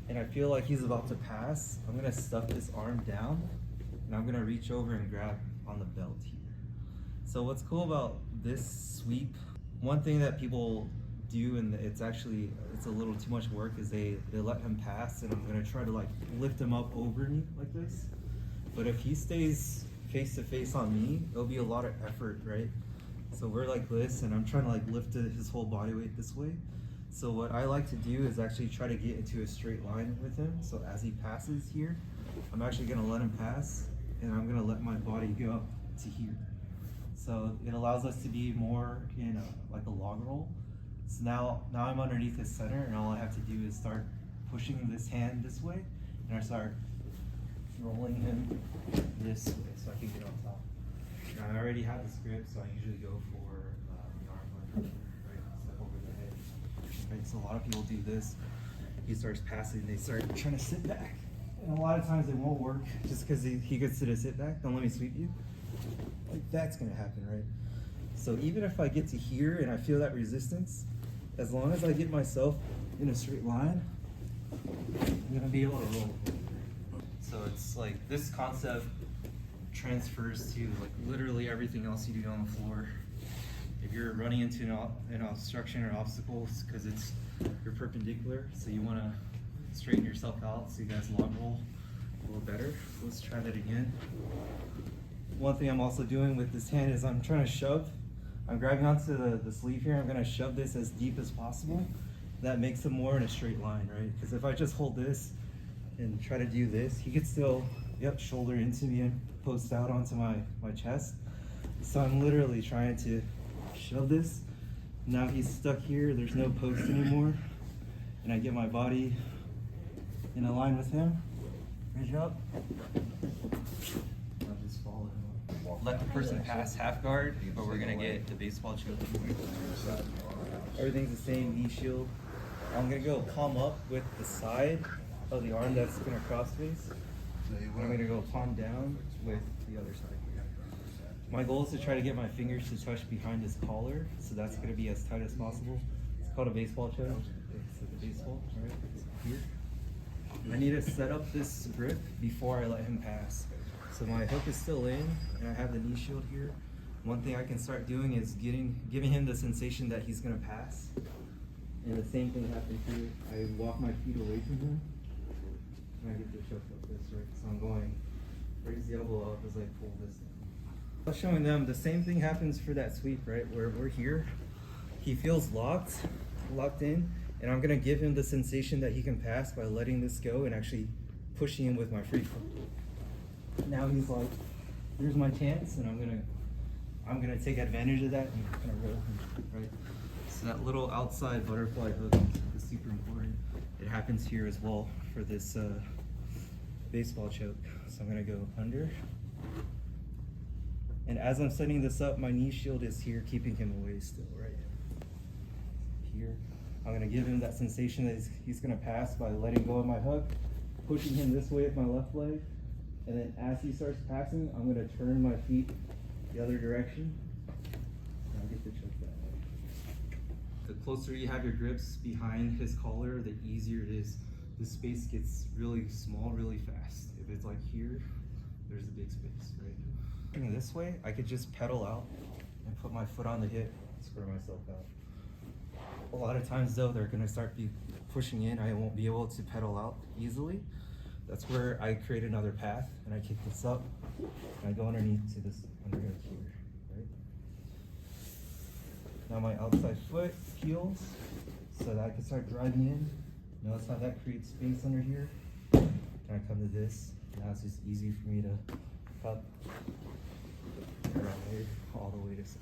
and I feel like he's about to pass, I'm gonna stuff this arm down and I'm gonna reach over and grab on the belt here. So what's cool about this sweep, one thing that people do, and it's a little too much work, is they let him pass, and I'm gonna try to like lift him up over me like this. But if he stays face to face on me, it'll be a lot of effort, right? So we're like this, and I'm trying to like lift his whole body weight this way. So what I like to do is actually try to get into a straight line with him. So as he passes here, I'm actually gonna let him pass, and I'm gonna let my body go up to here. So it allows us to be more in like a log roll. So now I'm underneath his center, and all I have to do is start pushing this hand this way, and I start rolling him this way so I can get on top. Now I already have this grip, so I usually go for the arm under, right? Step over the head. Right? So a lot of people do this. He starts passing, they start trying to sit back. And a lot of times it won't work just because he gets to the sit back. Don't let me sweep you. Like that's gonna happen, right? So even if I get to here and I feel that resistance, as long as I get myself in a straight line, I'm gonna be able to roll. So it's like this concept transfers to like literally everything else you do on the floor. If you're running into an obstruction or obstacles because you're perpendicular, so you want to straighten yourself out so you guys log roll a little better. Let's try that again. One thing I'm also doing with this hand is I'm trying to shove. I'm grabbing onto the sleeve here. I'm going to shove this as deep as possible. That makes him more in a straight line, right? Because if I just hold this and try to do this, he could still, shoulder into me and post out onto my chest. So I'm literally trying to shove this. Now he's stuck here. There's no post anymore. And I get my body in a line with him. Reach up. I'll just follow him. Let the person pass half guard, but we're gonna get the baseball choke. Everything's the same, knee shield. I'm gonna go palm up with the side of the arm that's gonna cross face. I'm gonna go palm down with the other side. My goal is to try to get my fingers to touch behind his collar, so that's gonna be as tight as possible. It's called a baseball choke. It's like a baseball, right? Here. I need to set up this grip before I let him pass. So my hook is still in, and I have the knee shield here. One thing I can start doing is giving him the sensation that he's gonna pass. And the same thing happens here. I walk my feet away from him, and I get the choke like this, right? So I'm going, raise the elbow up as I pull this down. I was showing them the same thing happens for that sweep, right? Where we're here, he feels locked in, and I'm gonna give him the sensation that he can pass by letting this go and actually pushing him with my free foot. Now he's like, here's my chance, and I'm gonna take advantage of that and kind of roll him, right? So that little outside butterfly hook is super important. It happens here as well for this baseball choke. So I'm gonna go under. And as I'm setting this up, my knee shield is here, keeping him away still, right? Here, I'm gonna give him that sensation that he's gonna pass by letting go of my hook, pushing him this way with my left leg. And then as he starts passing, I'm gonna turn my feet the other direction. And I'll get the choke that way. The closer you have your grips behind his collar, the easier it is. The space gets really small really fast. If it's like here, there's a big space, right? And this way, I could just pedal out and put my foot on the hip and square myself out. A lot of times though, they're gonna start pushing in. I won't be able to pedal out easily. That's where I create another path, and I kick this up, and I go underneath to this underhook here, right? Now my outside foot peels, so that I can start driving in. Notice how that creates space under here. Then I come to this, now it's just easy for me to cut right all the way to side.